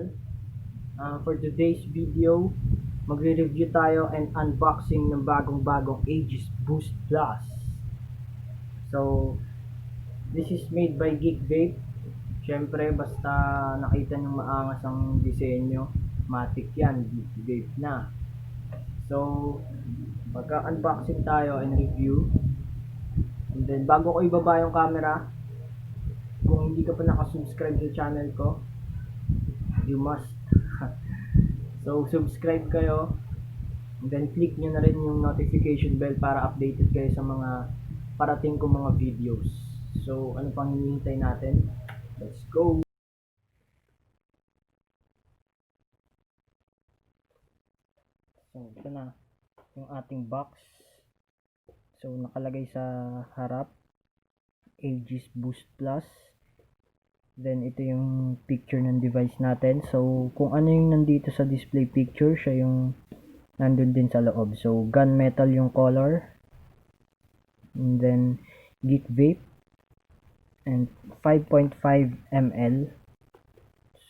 channel. For today's video, magre-review tayo and unboxing ng bagong Aegis Boost Plus. So, this is made by Geek Vape. Syempre, basta nakita nyo maangas ang disenyo, matik yan, Geek Vape na. So, magka-unboxing tayo and review. And then, bago ko ibaba yung camera, kung hindi ka pa nakasubscribe sa channel ko, you must. So, subscribe kayo. And then, click nyo na rin yung notification bell para updated kayo sa mga parating kong mga videos. So, ano pang hinihintay natin? Let's go! So, ito na yung ating box. So, nakalagay sa harap, Aegis Boost Plus. Then, ito yung picture ng device natin. So, kung ano yung nandito sa display picture, siya yung nandun din sa loob. So, gunmetal yung color. And then, Geek Vape. And 5.5 ml.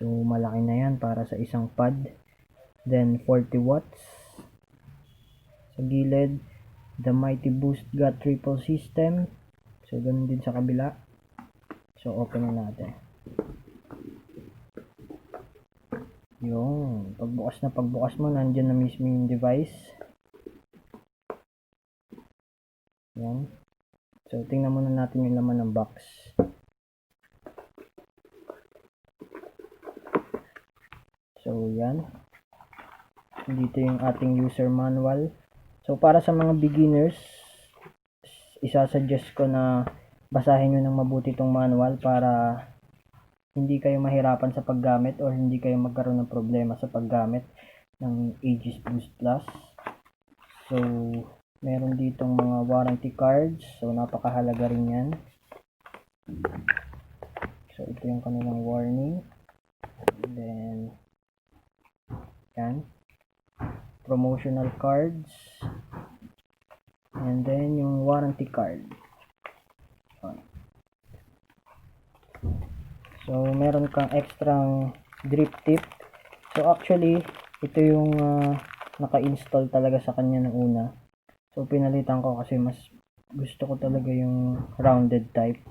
So, malaki na yan para sa isang pad. Then, 40 watts. Sa gilid, the Mighty Boost got triple system. So, ganun din sa kabila. So, open na natin. Yung pagbukas mo, nandiyan na mismo yung device. Yan. So, tingnan muna natin yung laman ng box. So, yan. Dito yung ating user manual. So, para sa mga beginners, isasuggest ko na basahin nyo ng mabuti itong manual para hindi kayo mahirapan sa paggamit or hindi kayo magkaroon ng problema sa paggamit ng Aegis Boost Plus. So, meron ditong mga warranty cards. So, napakahalaga rin yan. So, ito yung kanilang warning. And then, yan. Promotional cards. And then, yung warranty card. So, meron kang extrang drip tip. So, actually, ito yung naka-install talaga sa kanya ng una. So, pinalitan ko kasi mas gusto ko talaga yung rounded type.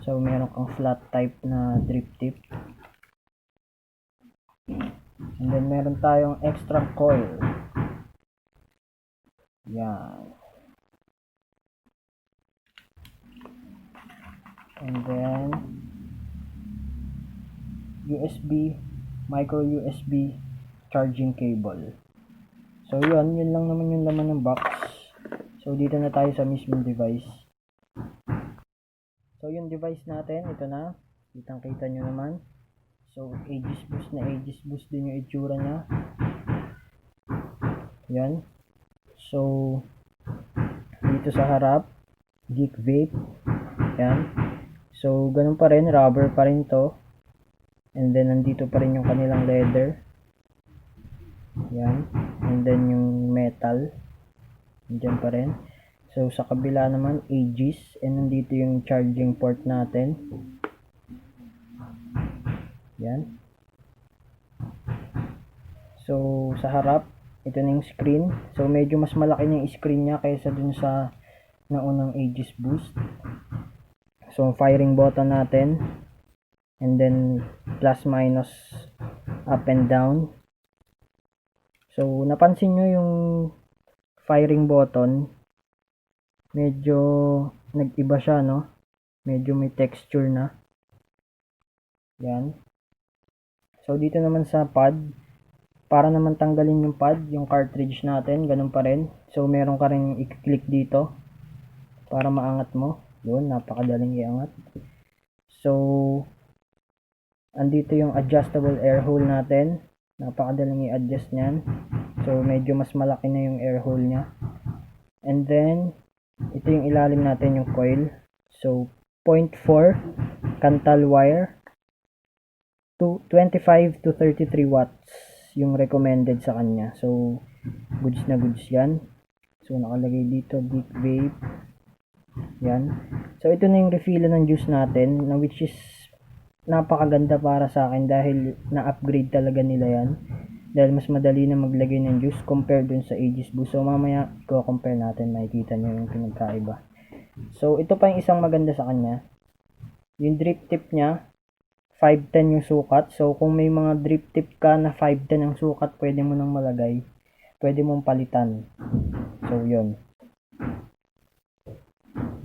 So, meron kang flat type na drip tip. And then, meron tayong extra coil. Yan. And then, USB, micro USB charging cable. So, yun lang naman yung laman ng box. So, dito na tayo sa mismong device. So, yung device natin, ito na. Kitang-kita nyo naman. So, Aegis Boost na Aegis Boost din yung itsura niya. Yan. So, dito sa harap, Geek Vape. Yan. So, ganun pa rin. Rubber pa rin to. And then, nandito pa rin yung kanilang leather. Yan. And then, yung metal. Nandiyan pa rin. So, sa kabila naman, Aegis. And nandito yung charging port natin. Yan. So, sa harap, ito na yung screen. So, medyo mas malaki na yung screen niya kaysa dun sa naunang Aegis Boost. So, firing button natin. And then, plus minus up and down. So, napansin nyo yung firing button. Medyo nag-iba siya, no? Medyo may texture na. Yan. So, dito naman sa pad, para naman tanggalin yung pad, yung cartridge natin, ganun pa rin. So, meron ka rin i-click dito para maangat mo. Yun, napakadaling iangat. So, andito yung adjustable air hole natin. Napakadaling i-adjust niyan. So, medyo mas malaki na yung air hole niya. And then, ito yung ilalim natin, yung coil. So, 0.4 Cantal wire. 25 to 33 watts yung recommended sa kanya. So, goods na goods yan. So, nakalagay dito, Geek Vape. Yan. So, ito na yung refill ng juice natin, na which is napakaganda para sa akin dahil na-upgrade talaga nila yan. Dahil mas madali na maglagay ng juice compared dun sa Aegis Boost. So mamaya i-compare natin, makikita nyo yung pinagkaiba. So ito pa yung isang maganda sa kanya. Yung drip tip niya, 510 yung sukat. So kung may mga drip tip ka na 510 ang sukat, pwede mo nang malagay. Pwede mong palitan. So yun.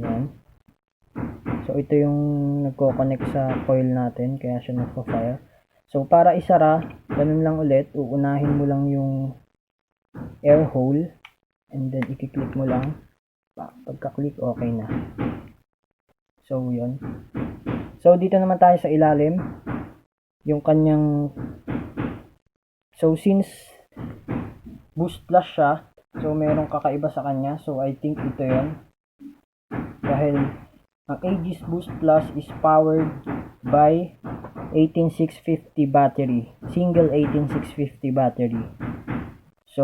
Yan. So ito yung nagko-connect sa coil natin, kaya siya nagpo-fire. So para isara, ganun lang ulit, uunahin mo lang yung air hole and then i-click mo lang. Pagka-click, okay na. So yun. So dito naman tayo sa ilalim, yung kanyang, so since boost plus siya, so merong kakaiba sa kanya. So I think ito yun. Dahil ang Aegis Boost Plus is powered by 18650 battery. Single 18650 battery. So,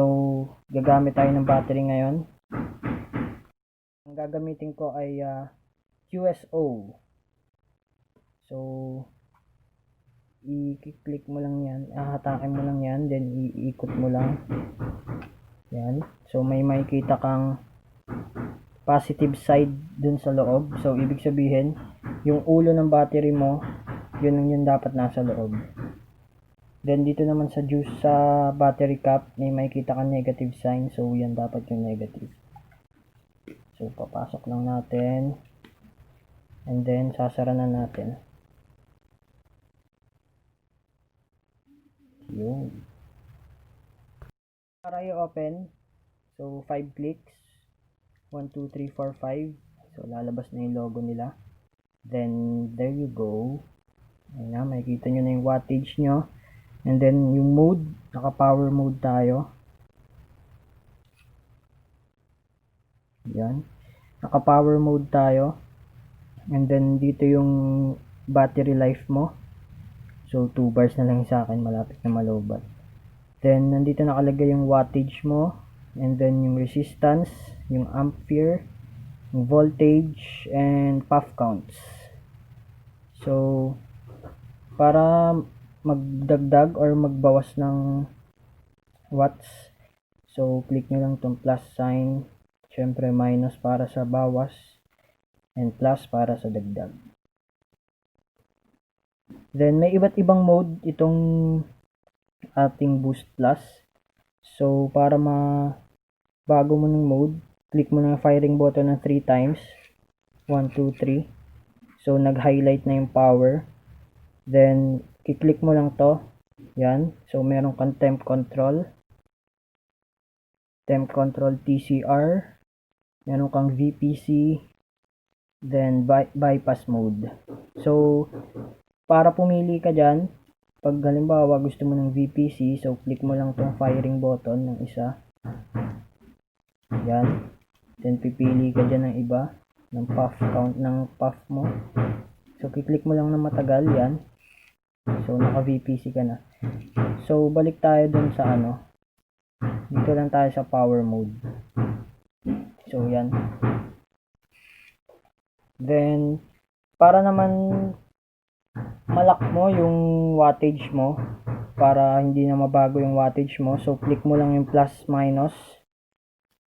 gagamit tayo ng battery ngayon. Ang gagamitin ko ay QSO. So, i-click mo lang yan. Hatakin mo lang yan. Then, iikot mo lang. Yan. So, may makikita kang positive side dun sa loob. So, ibig sabihin, yung ulo ng battery mo, yun dapat nasa loob. Then, dito naman sa juice sa battery cap, may makikita kang negative sign. So, yan dapat yung negative. So, papasok lang natin. And then, sasara na natin. Yun. Para i-open, so, 5 clicks. 1, 2, 3, 4, 5. So, lalabas na yung logo nila. Then, there you go. Ayan na, makikita nyo na yung wattage nyo. And then, yung mode, naka-power mode tayo. Ayan. Naka-power mode tayo. And then, dito yung battery life mo. So, 2 bars na lang sa akin, malapit na malobat. Then, nandito nakalagay yung wattage mo. And then, yung resistance, yung ampere, yung voltage, and puff counts. So, para magdagdag or magbawas ng watts, so, click nyo lang itong plus sign. Syempre, minus para sa bawas, and plus para sa dagdag. Then, may iba't ibang mode itong ating Boost Plus. So, para bago mo ng mode, click mo na yung firing button ng 3 times. 1, 2, 3. So, nag-highlight na yung power. Then, i-click mo lang to. Yan. So, meron kang temp control. Temp control TCR. Meron kang VPC. Then, bypass mode. So, para pumili ka dyan, pag halimbawa gusto mo ng VPC, so click mo lang tong firing button ng isa. Yan. Then pipili ka dyan ng iba, ng puff count ng puff mo. So kiklik mo lang na matagal yan. So naka VPC ka na. So balik tayo dun sa ano. Dito lang tayo sa power mode. So yan. Then para naman malak mo yung wattage mo, para hindi na mabago yung wattage mo, so click mo lang yung plus minus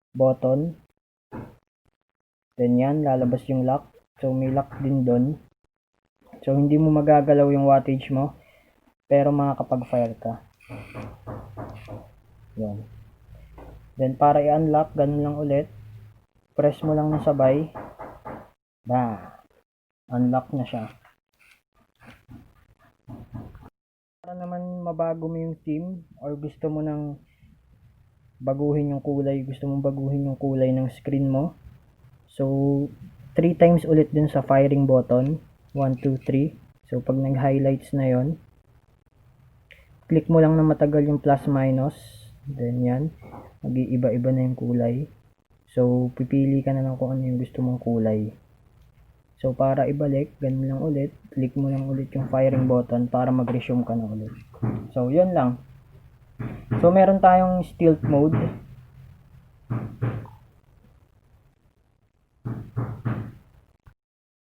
button, then yan, lalabas yung lock. So may lock din doon, so hindi mo magagalaw yung wattage mo, pero makakapag-fire ka. Yan. Then para i-unlock, ganun lang ulit, press mo lang ng sabay, unlock na siya. Para naman mabago mo yung theme or gusto mo nang baguhin yung kulay, ng screen mo. So 3 times ulit din sa firing button. 1, 2, 3. So pag nag-highlights na yon, click mo lang na matagal yung plus minus. Then yan, mag-iiba-iba na yung kulay. So pipili ka na lang kung ano yung gusto mong kulay. So, para ibalik, ganun lang ulit. Click mo lang ulit yung firing button para mag-resume ka na ulit. So, yun lang. So, meron tayong stealth mode.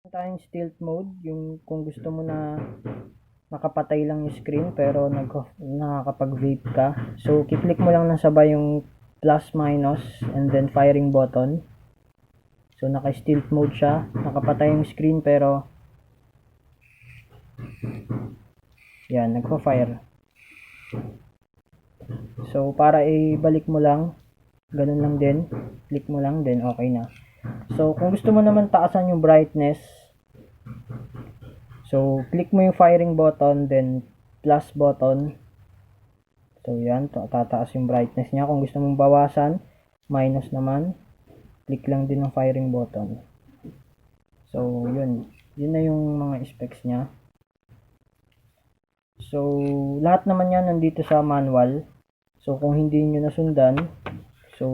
Meron tayong yung stealth mode, yung kung gusto mo na nakapatay lang yung screen pero nakakapag-vape ka. So, kiklik mo lang ng sabay yung plus minus and then firing button. So, naka-stealth mode siya. Nakapatay yung screen pero yan, nagpa-fire. So, para ibalik mo lang, ganun lang din. Click mo lang, then okay na. So, kung gusto mo naman taasan yung brightness, so, click mo yung firing button, then plus button. So, yan, tataas yung brightness niya. Kung gusto mong bawasan, minus naman, click lang din ng firing button. So, yun. Yun na yung mga specs niya. So, lahat naman yan nandito sa manual. So, kung hindi nyo nasundan, so,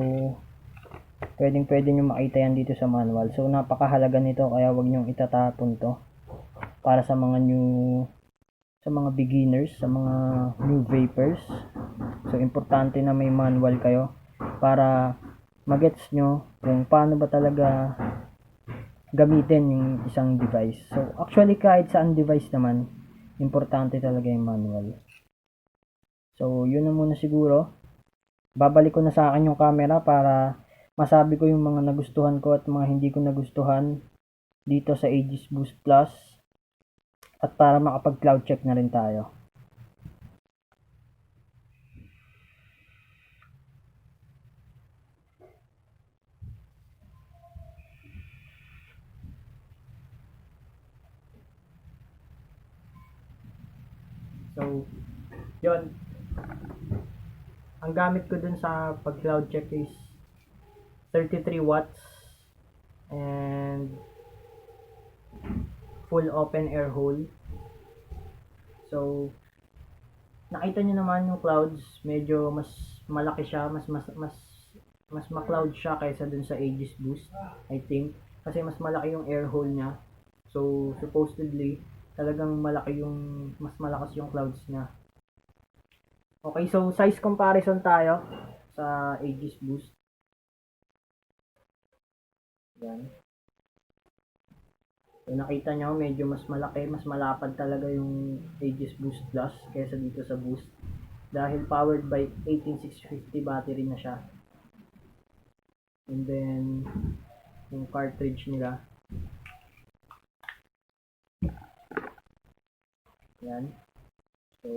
pwede nyo makita yan dito sa manual. So, napakahalaga nito, kaya wag nyong itatapon to. Para sa mga sa mga beginners, sa mga new vapers. So, importante na may manual kayo para magets nyo kung paano ba talaga gamitin yung isang device. So, actually, kahit saan device naman, importante talaga yung manual. So, yun na muna siguro. Babalik ko na sa akin yung camera para masabi ko yung mga nagustuhan ko at mga hindi ko nagustuhan dito sa Aegis Boost Plus at para makapag cloud check na rin tayo. So, yun. Ang gamit ko dun sa pag cloud check is 33 watts and full open air hole. So, nakita nyo naman yung clouds, medyo mas malaki siya, mas ma-cloud siya kaysa dun sa Aegis Boost, I think. Kasi mas malaki yung air hole niya. So, supposedly, talagang mas malakas yung clouds niya. Okay, so size comparison tayo sa Aegis Boost. Yan. So, nakita nyo, medyo mas malaki, mas malapad talaga yung Aegis Boost Plus kaysa dito sa Boost. Dahil powered by 18650 battery na siya. And then, yung cartridge nila. Yan. So,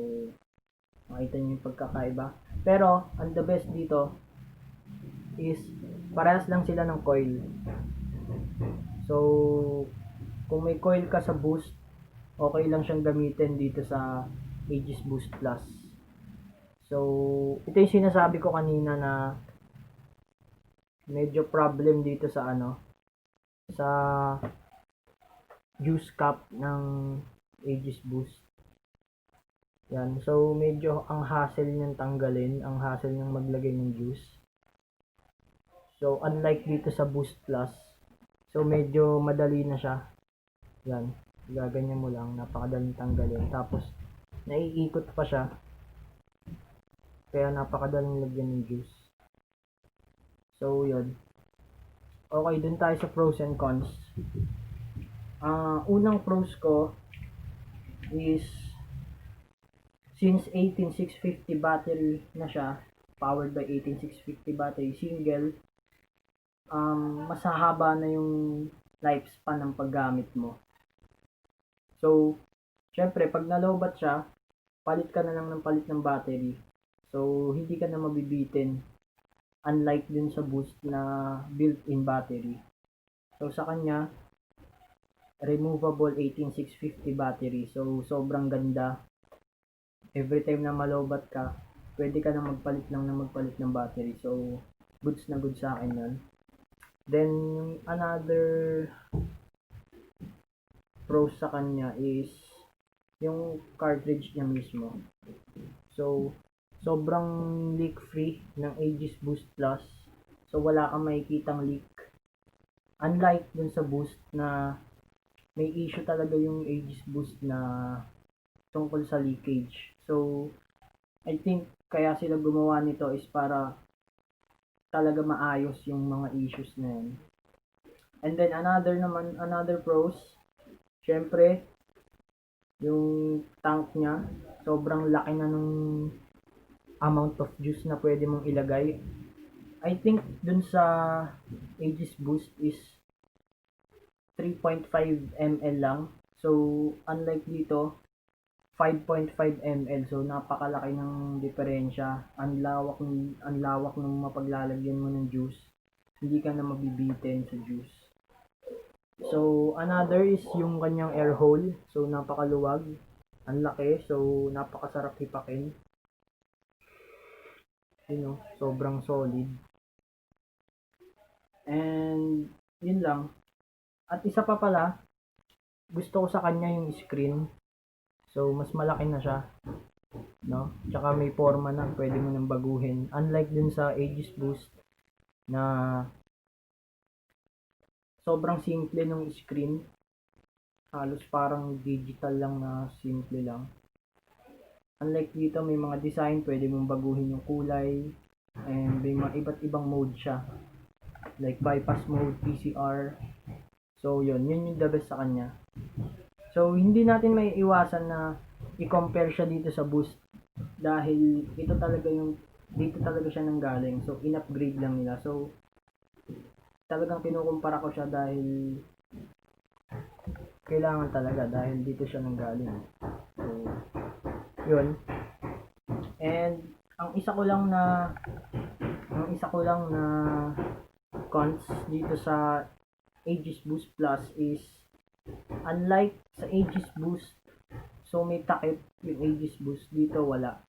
makita nyo yung pagkakaiba. Pero, ang the best dito is, parehas lang sila ng coil. So, kung may coil ka sa Boost, okay lang siyang gamitin dito sa Aegis Boost Plus. So, ito yung sinasabi ko kanina na medyo problem dito sa sa juice cap ng Aegis Boost. Yan. So, medyo ang hassle niyang tanggalin, ang hassle niyang maglagay ng juice. So, unlike dito sa Boost Plus, so medyo madali na siya. Yan. Gaganyan mo lang, napakadaling tanggalin. Tapos, naiikot pa siya. Kaya napakadaling lagyan ng juice. So, yun. Okay, dun tayo sa pros and cons. Unang pros ko is since 18650 battery na siya, powered by 18650 battery, single, mas hahaba na yung lifespan ng paggamit mo. So, syempre, pag nalobat siya, palit ka na lang ng palit ng battery. So, hindi ka na mabibitin. Unlike dun sa Boost na built-in battery. So, sa kanya, removable 18650 battery. So, sobrang ganda. Every time na malobat ka, pwede ka na magpalit ng battery. So, goods na goods sa akin nun. Then, another pros sa kanya is yung cartridge niya mismo. So, sobrang leak-free ng Aegis Boost Plus. So, wala kang makikitang leak. Unlike dun sa Boost na may issue talaga yung Aegis Boost na tungkol sa leakage. So, I think kaya sila gumawa nito is para talaga maayos yung mga issues na yun. And then another pros Syempre, yung tank niya, sobrang laki na nung amount of juice na pwede mong ilagay. I think dun sa Aegis Boost is 3.5 ml lang. So, unlike dito, 5.5 ml. So, napakalaki ng diferensya. Ang lawak ng mapaglalagyan mo ng juice. Hindi ka na mabibitin sa juice. So, another is yung kanyang air hole. So, napakaluwag. Ang laki. So, napakasarap hipakin. Sobrang solid. And, yun lang. At isa pa pala, gusto ko sa kanya yung screen. So, mas malaki na siya. No? Tsaka may forma na, pwede mo nang baguhin. Unlike dun sa Aegis Boost, na sobrang simple ng screen. Halos parang digital lang na simple lang. Unlike dito, may mga design, pwede mong baguhin yung kulay. And may mga iba't ibang mode siya. Like bypass mode, PCR. So, yun yung the best sa kanya. So, hindi natin may iwasan na i-compare siya dito sa Boost. Dahil dito talaga siya nanggaling. So, in-upgrade lang nila. So, talagang kinukumpara ko siya dahil kailangan talaga dahil dito siya nanggaling. So, yun. And, ang isa ko lang na cons dito sa Aegis Boost Plus is unlike sa Aegis Boost, so may takip yung Aegis Boost, dito wala.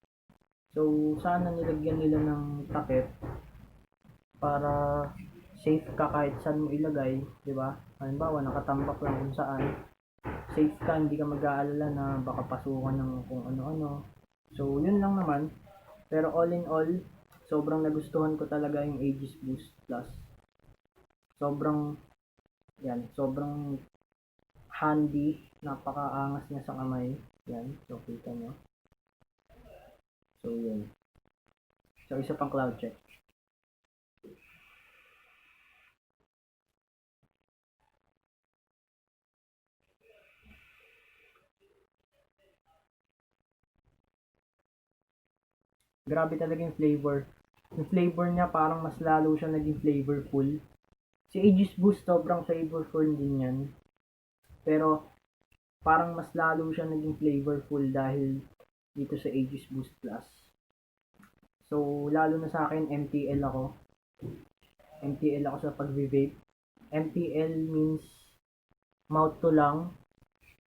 So, sana nilagyan nila ng takip para safe ka kahit saan mo ilagay, di ba? Halimbawa, nakatambak lang kung saan. Safe ka, hindi ka mag-aalala na baka pasukan ng kung ano-ano. So, yun lang naman. Pero all in all, sobrang nagustuhan ko talaga yung Aegis Boost Plus. Sobrang handy, napakaangas niya sa kamay. Yan, so kita nyo. So, yun. So, isa pang cloud check. Grabe talaga yung flavor. Yung flavor niya parang mas lalo siya naging flavorful. Si Aegis Boost sobrang flavorful din yan. Pero parang mas lalo siya naging flavorful dahil dito sa Aegis Boost Plus. So, lalo na sa akin, MTL ako. MTL ako sa pag-vape. MTL means mouth to lung.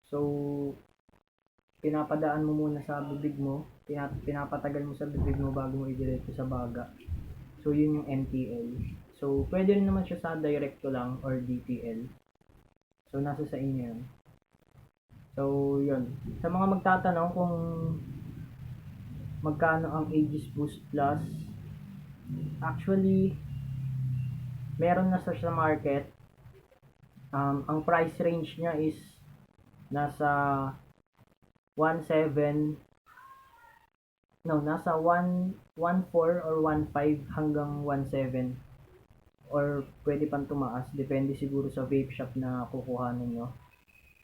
So, pinapadaan mo muna sa bibig mo. Pinapatagal mo sa bibig mo bago mo idiretso sa baga. So, yun yung MTL. So, pwede rin naman siya sa direct to lang or DTL. So, nasa sa inyo yun. So, yun. Sa mga magtatanong kung magkano ang Aegis Boost Plus, actually, meron na sa market. Ang price range niya is nasa 1.7, nasa 1.4 or 1.5 hanggang 1.7. Or pwede pang tumaas, depende siguro sa vape shop na kukuhanin nyo.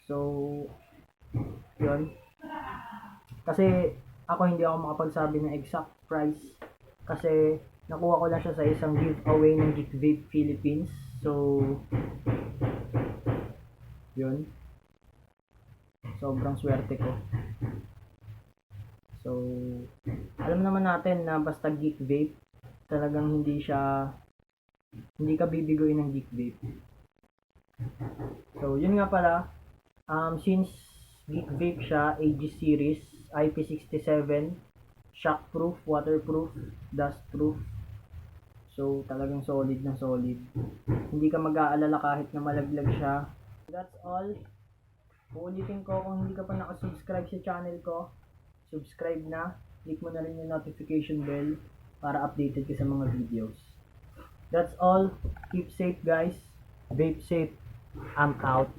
So, yun. Kasi ako hindi ako makapagsabi ng exact price kasi nakuha ko lang siya sa isang giveaway ng Geek Vape Philippines. So, yun. Sobrang swerte ko. So, alam naman natin na basta Geek Vape, talagang hindi ka bibiguin ng Geek Vape. So, yun nga pala, since Geek Vape siya, Aegis series, IP67, shockproof, waterproof, dustproof. So, talagang solid na solid. Hindi ka mag-aalala kahit na malaglag siya. That's all. Uulitin ko, kung hindi ka pa nakasubscribe sa channel ko, subscribe na. Click mo na rin yung notification bell para updated ka sa mga videos. That's all. Keep safe guys. Vape safe. I'm out.